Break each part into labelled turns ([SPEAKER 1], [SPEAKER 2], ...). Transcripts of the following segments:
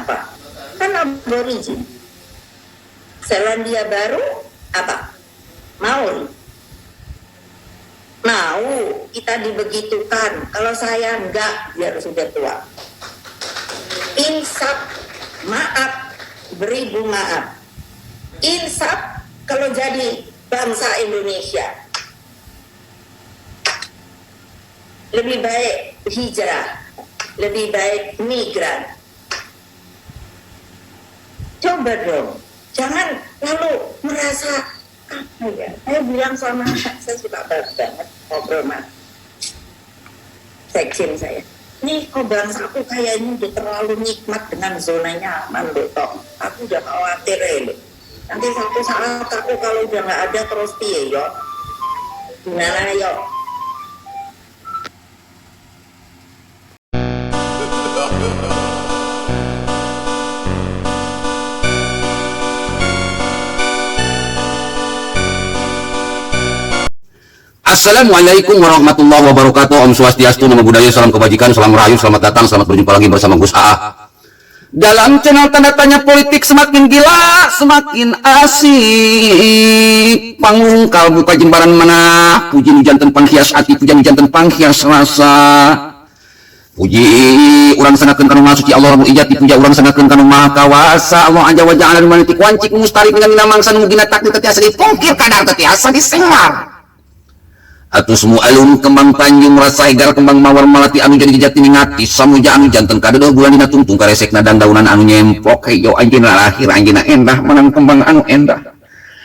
[SPEAKER 1] apa? Kan aborigin. Selandia Baru apa? Maori. Mau kita dibegitukan. Kalau saya enggak, biar sudah tua. Insaf, maaf, beribu maaf. Insaf kalau jadi bangsa Indonesia. Lebih baik hijrah, lebih baik migran. Coba dong, jangan lalu merasa apa ya. Saya bilang sama saya suka banget ngobrol sama sekjen saya. Nih kok bangsa aku kayaknya udah terlalu nikmat dengan zona nyaman loh toh. Aku udah khawatir ya loh. Nanti satu saat aku kalau udah nggak ada terus piye yo. Gimana yo?
[SPEAKER 2] Assalamualaikum warahmatullahi wabarakatuh. Om Swastiastu, Namo Buddhaya, salam kebajikan, salam rahayu, selamat datang, selamat berjumpa lagi bersama Gus AA dalam channel tanda tanya politik semakin gila, semakin asik. Panggung kalbu kajembaran mana? Puji janten panghias ati, pujian janten panghias rasa. Puji urang sangakeun kana Maha Suci Allah Rabbul Ijati, puja urang sangakeun kana Maha Kawasa Allah Aja wa Ja'ala maniti wancik mustari dengan mangsa nu gina takdir teu asa dipungkir kadar teu asa disengar. Atuh semua alun kembang panjung rasa egar kembang mawar malati anu jadi jati ngati samuja anu janten kadeuh bulan dina tungtung karesekna dan daunan anu nyempok hejo anjeunna lahir anjeunna endah menang kembang anu endah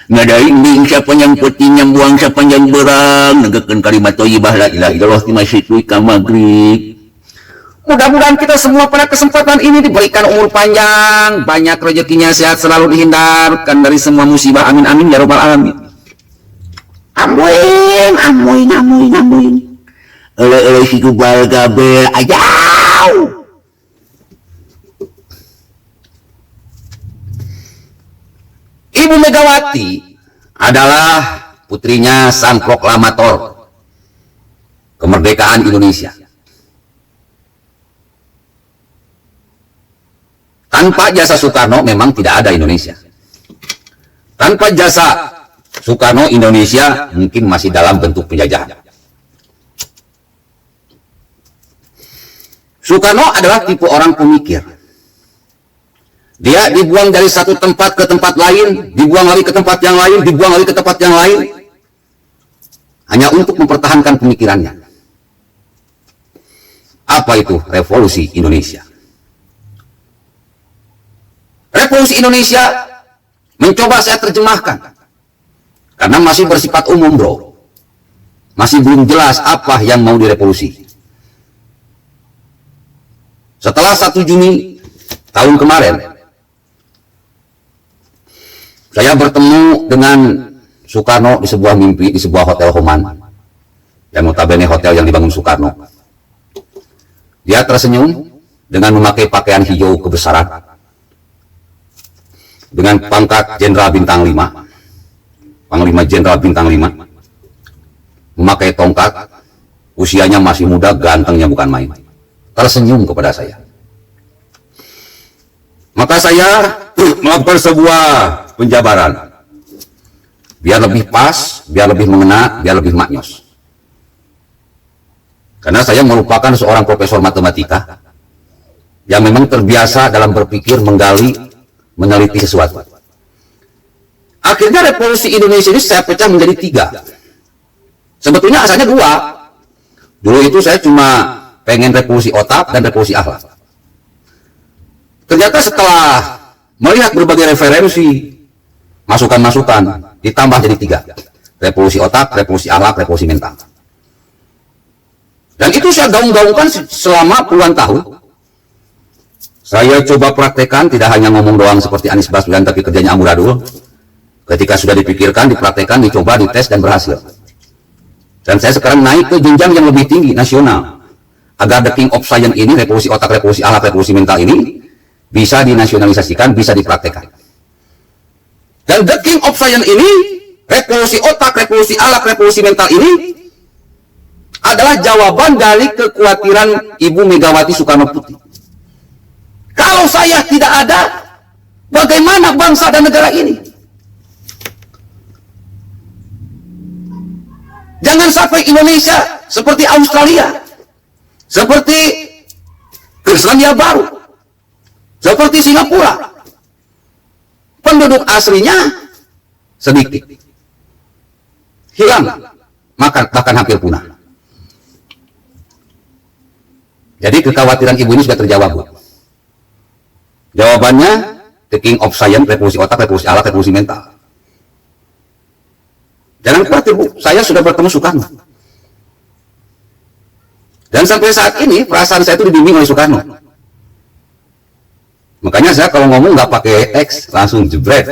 [SPEAKER 2] ngadai ning siapa yang peuting yang buang siapa yang berang negekeun kalimat thayyibah la ilaha illallah ti masjid ka maghrib. Mudah-mudahan kita semua pada kesempatan ini diberikan umur panjang, banyak rezekinya, sehat selalu, dihindarkan dari semua musibah, amin amin ya rabbal alamin. Amuin, amuin, amuin, amuin. Ele si kubal gabel ajau. Ibu Megawati adalah putrinya sang proklamator kemerdekaan Indonesia. Tanpa jasa Soekarno memang tidak ada Indonesia. Tanpa jasa Soekarno, Indonesia mungkin masih dalam bentuk penjajahan. Soekarno adalah tipe orang pemikir. Dia dibuang dari satu tempat ke tempat lain, dibuang lagi ke tempat yang lain, dibuang lagi ke tempat yang lain, hanya untuk mempertahankan pemikirannya. Apa itu revolusi Indonesia? Revolusi Indonesia mencoba saya terjemahkan. Karena masih bersifat umum, bro. Masih belum jelas apa yang mau direvolusi. Setelah 1 Juni tahun kemarin, saya bertemu dengan Soekarno di sebuah mimpi, di sebuah hotel Homan. Yang notabene hotel yang dibangun Soekarno. Dia tersenyum dengan memakai pakaian hijau kebesaran. Dengan pangkat Jenderal Bintang 5. Panglima Jenderal Bintang 5, memakai tongkat, usianya masih muda, gantengnya bukan main, tersenyum kepada saya. Maka saya melakukan sebuah penjabaran, biar lebih pas, biar lebih mengena, biar lebih maknyos. Karena saya merupakan seorang profesor matematika yang memang terbiasa dalam berpikir, menggali, meneliti sesuatu. Akhirnya revolusi Indonesia ini saya pecah menjadi 3. Sebetulnya asalnya 2. Dulu itu saya cuma pengen revolusi otak dan revolusi akhlak. Ternyata setelah melihat berbagai referensi, masukan-masukan, ditambah jadi 3. Revolusi otak, revolusi akhlak, revolusi mental. Dan itu saya gaung-gaungkan selama puluhan tahun. Saya coba praktekkan, tidak hanya ngomong doang seperti Anies Baswedan, tapi kerjanya amburadul. Ketika sudah dipikirkan, dipraktekkan, dicoba, dites, dan berhasil. Dan saya sekarang naik ke jenjang yang lebih tinggi, nasional. Agar the king of science ini, revolusi otak, revolusi akhlak, revolusi mental ini, bisa dinasionalisasikan, bisa dipraktekkan. Dan the king of science ini, revolusi otak, revolusi akhlak, revolusi mental ini, adalah jawaban dari kekhawatiran Ibu Megawati Soekarno Putri. Kalau saya tidak ada, bagaimana bangsa dan negara ini? Jangan sampai Indonesia seperti Australia, seperti Selandia Baru, seperti Singapura. Penduduk aslinya sedikit, hilang, bahkan hampir punah. Jadi kekhawatiran ibu ini sudah terjawab, Bu. Jawabannya, the king of science, revolusi otak, revolusi alat, revolusi mental. Jangan khawatir, Bu, saya sudah bertemu Soekarno. Dan sampai saat ini, perasaan saya itu dibimbing oleh Soekarno. Makanya saya kalau ngomong nggak pakai X, langsung jebret.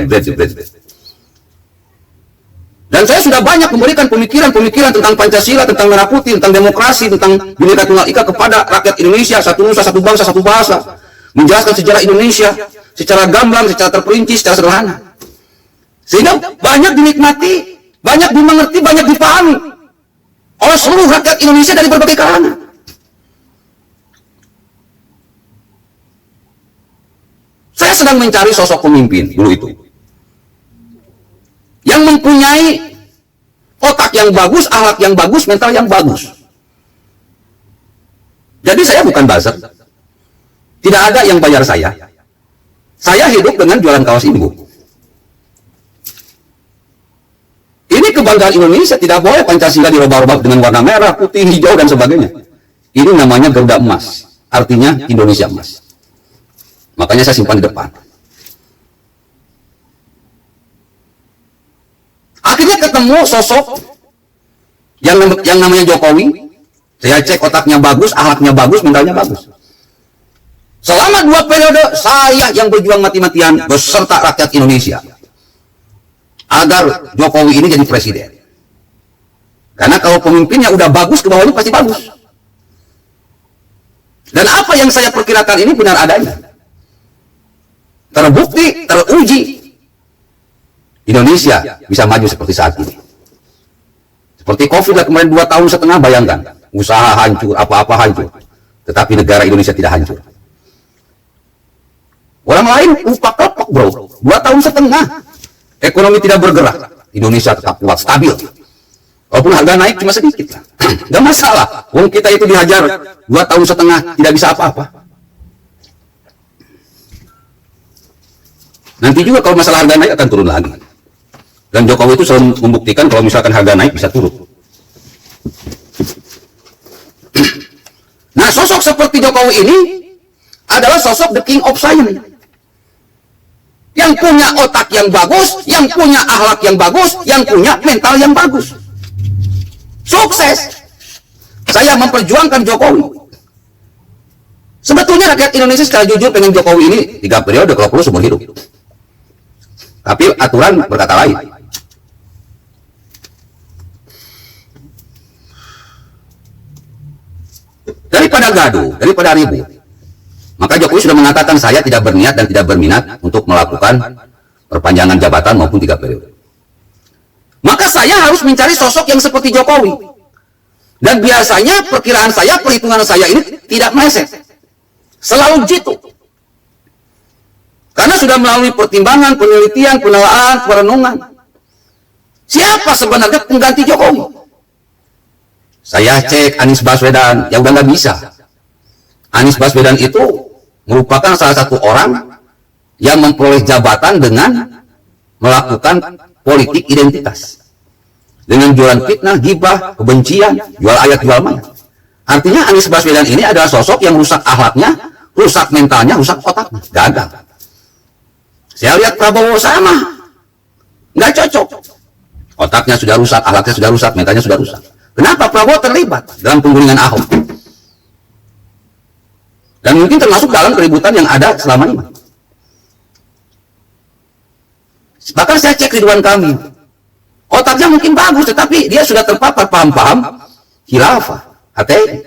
[SPEAKER 2] Dan saya sudah banyak memberikan pemikiran-pemikiran tentang Pancasila, tentang Merah Putih, tentang demokrasi, tentang Bhinneka Tunggal Ika kepada rakyat Indonesia, satu nusa, satu bangsa, satu bahasa. Menjelaskan sejarah Indonesia secara gamblang, secara terperinci, secara sederhana. Sehingga banyak dinikmati, banyak dimengerti, banyak dipahami oleh seluruh rakyat Indonesia dari berbagai kalangan. Saya sedang mencari sosok pemimpin dulu itu, yang mempunyai otak yang bagus, akhlak yang bagus, mental yang bagus. Jadi saya bukan buzzer. Tidak ada yang bayar saya. Saya hidup dengan jualan kaos ini, Bu. Ini kebanggaan Indonesia, tidak boleh Pancasila dirubah-rubah dengan warna merah, putih, hijau, dan sebagainya. Ini namanya Garuda Emas, artinya Indonesia Emas. Makanya saya simpan di depan. Akhirnya ketemu sosok yang namanya Jokowi. Saya cek otaknya bagus, akhlaknya bagus, mentalnya bagus. Selama 2 periode saya yang berjuang mati-matian beserta rakyat Indonesia agar Jokowi ini jadi presiden. Karena kalau pemimpinnya udah bagus, ke bawahnya pasti bagus. Dan apa yang saya perkirakan ini benar adanya. Terbukti, teruji. Indonesia bisa maju seperti saat ini. Seperti COVID lah kemarin 2,5 tahun, bayangkan. Usaha hancur, apa-apa hancur. Tetapi negara Indonesia tidak hancur. Orang lain upah klepek, bro. 2,5 tahun. Ekonomi tidak bergerak. Indonesia tetap kuat, stabil. Walaupun harga naik cuma sedikit lah. Gak masalah. Wong kita itu dihajar 2,5 tahun, tidak bisa apa-apa. Nanti juga kalau masalah harga naik akan turun lagi. Dan Jokowi itu selalu membuktikan kalau misalkan harga naik bisa turun. Nah, sosok seperti Jokowi ini adalah sosok the king of science. Yang punya otak yang bagus, yang punya akhlak yang bagus, yang punya mental yang bagus. Sukses. Saya memperjuangkan Jokowi. Sebetulnya rakyat Indonesia secara jujur pengen Jokowi ini 3 periode kalau perlu seumur hidup. Tapi aturan berkata lain. Daripada gaduh, daripada ribut, maka Jokowi sudah mengatakan saya tidak berniat dan tidak berminat untuk melakukan perpanjangan jabatan maupun 3 periode. Maka saya harus mencari sosok yang seperti Jokowi. Dan biasanya perkiraan saya, perhitungan saya ini tidak meleset. Selalu jitu. Karena sudah melalui pertimbangan, penelitian, penelaahan, perenungan. Siapa sebenarnya pengganti Jokowi? Saya cek Anies Baswedan, ya udah nggak bisa. Anies Baswedan itu merupakan salah satu orang yang memperoleh jabatan dengan melakukan politik identitas. Dengan jualan fitnah, gibah, kebencian, jual ayat, jual mayat. Artinya Anies Baswedan ini adalah sosok yang rusak akhlaknya, rusak mentalnya, rusak otaknya. Gagal. Saya lihat Prabowo sama, nggak cocok. Otaknya sudah rusak, akhlaknya sudah rusak, mentalnya sudah rusak. Kenapa Prabowo terlibat dalam penggulingan Ahok? Dan mungkin termasuk dalam keributan yang ada selama ini. Bahkan saya cek Ridwan Kamil, otaknya mungkin bagus, tetapi dia sudah terpapar paham-paham khilafah, HTI,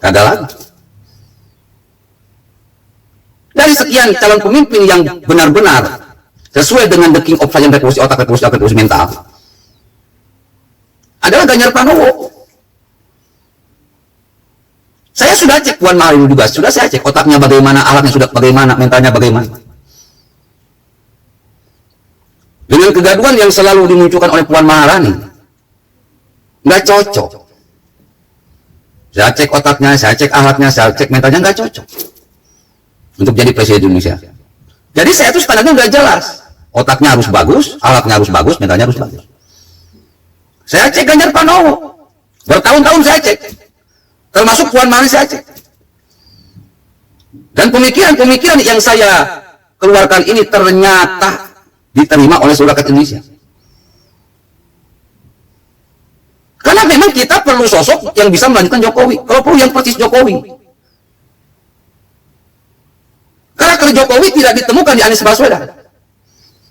[SPEAKER 2] gagal lagi. Dari sekian calon pemimpin yang benar-benar sesuai dengan the king of science, revolusi otak, revolusi mental, adalah Ganjar Pranowo. Saya sudah cek Puan Maharani juga, sudah saya cek otaknya bagaimana, alatnya sudah bagaimana, mentalnya bagaimana. Dengan kegaduhan yang selalu dimunculkan oleh Puan Maharani, nggak cocok. Saya cek otaknya, saya cek alatnya, saya cek mentalnya, nggak cocok untuk jadi presiden Indonesia. Jadi saya tuh standarnya udah jelas. Otaknya harus bagus, alatnya harus bagus, mentalnya harus bagus. Saya cek Ganjar Pranowo. Bertahun-tahun saya cek. Termasuk Puan Maharani saya cek. Dan pemikiran-pemikiran yang saya keluarkan ini ternyata diterima oleh seluruh rakyat Indonesia. Karena memang kita perlu sosok yang bisa melanjutkan Jokowi. Kalau perlu yang persis Jokowi. Karakter Jokowi tidak ditemukan di Anies Baswedan.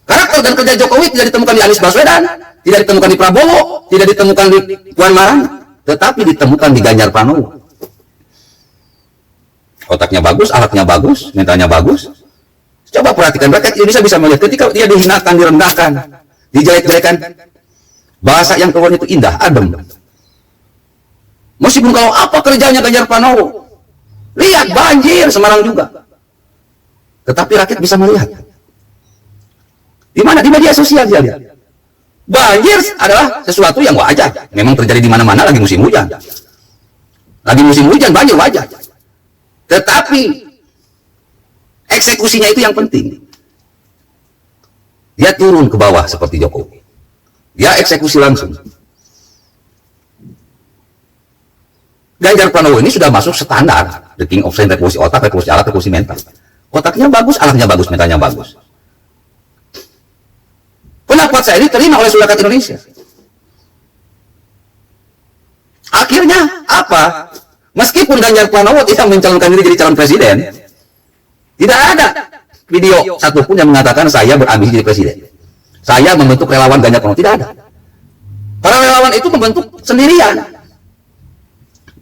[SPEAKER 2] Karakter dan kerja Jokowi tidak ditemukan di Anies Baswedan, tidak ditemukan di Prabowo, tidak ditemukan di Puan Maharani, tetapi ditemukan di Ganjar Pranowo. Otaknya bagus, alatnya bagus, mentalnya bagus. Coba perhatikan, rakyat Indonesia bisa melihat ketika dia dihinakan, direndahkan, dijelek-jelekan, bahasa yang keluar itu indah, adem. Meskipun kalau apa kerjanya Ganjar Pranowo, lihat banjir Semarang juga. Tetapi rakyat bisa melihat. Di mana? Di media sosial dia lihat. Banjir adalah sesuatu yang wajar. Memang terjadi di mana-mana lagi musim hujan. Lagi musim hujan, banjir wajar. Tetapi eksekusinya itu yang penting. Dia turun ke bawah seperti Jokowi. Dia eksekusi langsung. Ganjar Pranowo ini sudah masuk standar. The King of Sense, revolusi otak, revolusi alat, revolusi mental. Otaknya bagus, alatnya bagus, mentalnya bagus. Pendapat saya ini terima oleh seluruh rakyat Indonesia. Akhirnya apa? Meskipun Ganjar Pranowo tidak mencalonkan diri jadi calon presiden, tidak ada video satupun yang mengatakan saya berambisi jadi presiden. Saya membentuk relawan Ganjar Pranowo, tidak ada. Para relawan itu membentuk sendirian.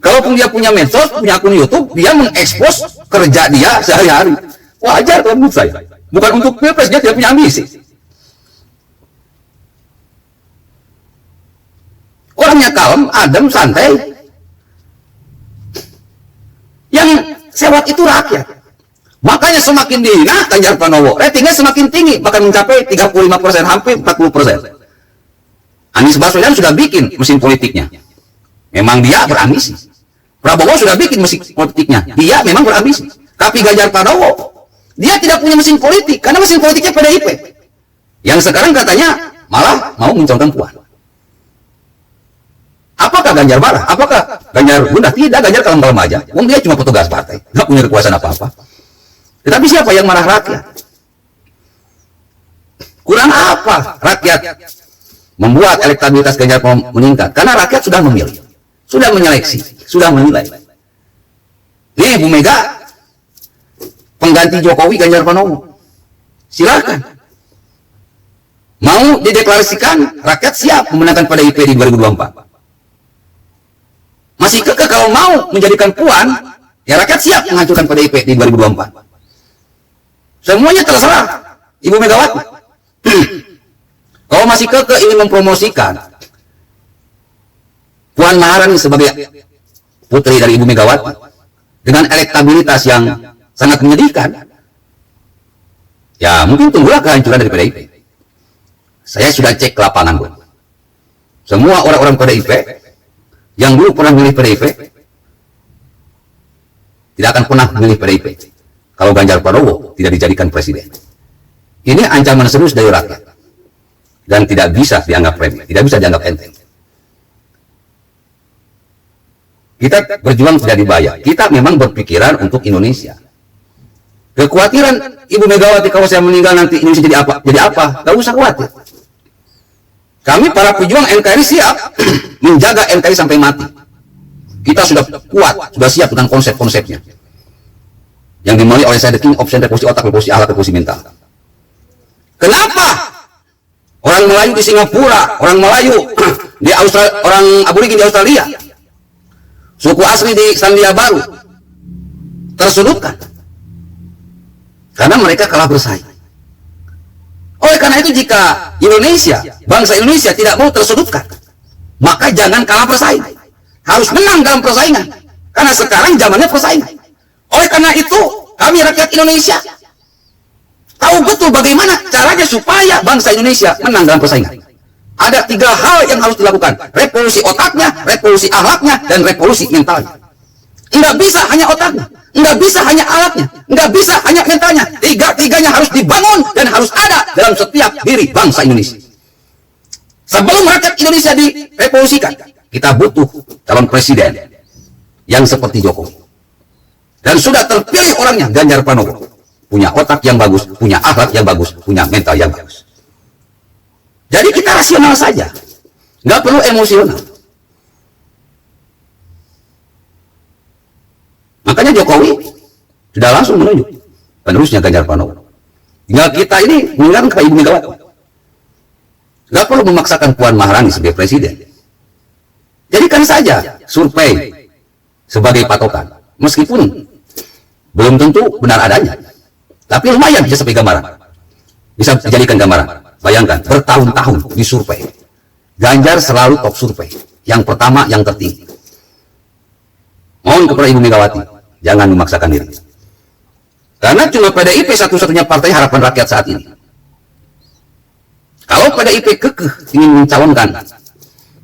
[SPEAKER 2] Kalaupun dia punya medsos, punya akun YouTube, dia mengekspos kerja dia sehari-hari. Wajar kalau menurut saya. Bukan untuk pilpres, dia tidak punya ambisi. Orangnya kalem, adem, santai. Yang sewot itu rakyat. Makanya semakin dihina Ganjar Pranowo, ratingnya semakin tinggi, bahkan mencapai 35%, hampir 40%. Anies Baswedan sudah bikin mesin politiknya. Memang dia berambisi. Prabowo sudah bikin mesin politiknya. Dia memang berambisi. Tapi Ganjar Pranowo, dia tidak punya mesin politik, karena mesin politiknya PDIP. Yang sekarang katanya malah mau mencalonkan Puan. Apakah Ganjar marah? Apakah Ganjar gundah? Tidak, Ganjar kalem-kalem aja. Wong dia cuma petugas partai, nggak punya kekuasaan apa-apa. Tetapi siapa yang marah? Rakyat. Kurang apa rakyat membuat elektabilitas Ganjar meningkat? Karena rakyat sudah memilih, sudah menyeleksi, sudah menilai. Nih Bu Mega, pengganti Jokowi Ganjar Pranowo. Silakan. Mau dideklarasikan, rakyat siap memenangkan PDIP di 2024. Masih kekeh kalau mau menjadikan Puan, ya rakyat siap menghancurkan PDIP di 2024. Semuanya terserah Ibu Megawati. Kalau masih kekeh ingin mempromosikan Puan Maharani sebagai putri dari Ibu Megawati dengan elektabilitas yang sangat menyedihkan, ya mungkin tunggulah kehancuran dari PDIP. Saya sudah cek ke lapangan, Bu. Semua orang-orang PDIP yang dulu pernah memilih PDIP tidak akan pernah memilih PDIP kalau Ganjar Pranowo tidak dijadikan presiden. Ini ancaman serius dari rakyat dan tidak bisa dianggap remeh, tidak bisa dianggap enteng. Kita berjuang tidak dibayar. Kita memang berpikiran untuk Indonesia. Kekhawatiran Ibu Megawati kalau saya meninggal nanti Indonesia jadi apa? Jadi apa? Gak usah khawatir. Kami para pejuang NKRI siap menjaga NKRI sampai mati. Kita sudah kuat, sudah siap dengan konsep-konsepnya. Yang dimulai oleh saya, The King of Sense, revolusi otak, revolusi alat, revolusi mental. Kenapa orang Melayu di Singapura, orang Melayu di Australia, orang aborigin di Australia, suku asli di Selandia Baru tersudutkan? Karena mereka kalah bersaing. Oleh karena itu, jika Indonesia, bangsa Indonesia tidak mau tersudutkan, maka jangan kalah bersaing. Harus menang dalam persaingan. Karena sekarang zamannya persaingan. Oleh karena itu, kami rakyat Indonesia tahu betul bagaimana caranya supaya bangsa Indonesia menang dalam persaingan. Ada 3 hal yang harus dilakukan. Revolusi otaknya, revolusi akhlaknya, dan revolusi mentalnya. Nggak bisa hanya otaknya, nggak bisa hanya alatnya, nggak bisa hanya mentalnya. Tiga-tiganya harus dibangun dan harus ada dalam setiap diri bangsa Indonesia. Sebelum rakyat Indonesia direvolusikan, kita butuh calon presiden yang seperti Jokowi. Dan sudah terpilih orangnya, Ganjar Pranowo. Punya otak yang bagus, punya akhlak yang bagus, punya mental yang bagus. Jadi kita rasional saja, nggak perlu emosional. Makanya Jokowi sudah langsung menunjuk penerusnya Ganjar Pranowo. Tinggal kita ini mengingatkan kepada Ibu Megawati. Nggak perlu memaksakan Puan Maharani sebagai presiden. Jadikan saja survei sebagai patokan, meskipun belum tentu benar adanya, tapi lumayan bisa sebagai gambaran, bisa dijadikan gambaran. Bayangkan bertahun-tahun disurvei, Ganjar selalu top survei, yang pertama, yang tertinggi. Mohon kepada Ibu Megawati, jangan memaksakan diri, karena cuma PDIP satu-satunya partai harapan rakyat saat ini. Kalau PDIP kekeh ingin mencalonkan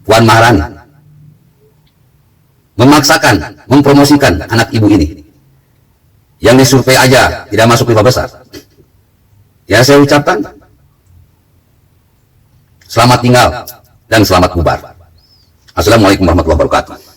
[SPEAKER 2] Puan Maharani, memaksakan, mempromosikan anak ibu ini, yang disurvei aja tidak masuk 5 besar, ya saya ucapkan selamat tinggal dan selamat bubar. Assalamualaikum warahmatullahi wabarakatuh.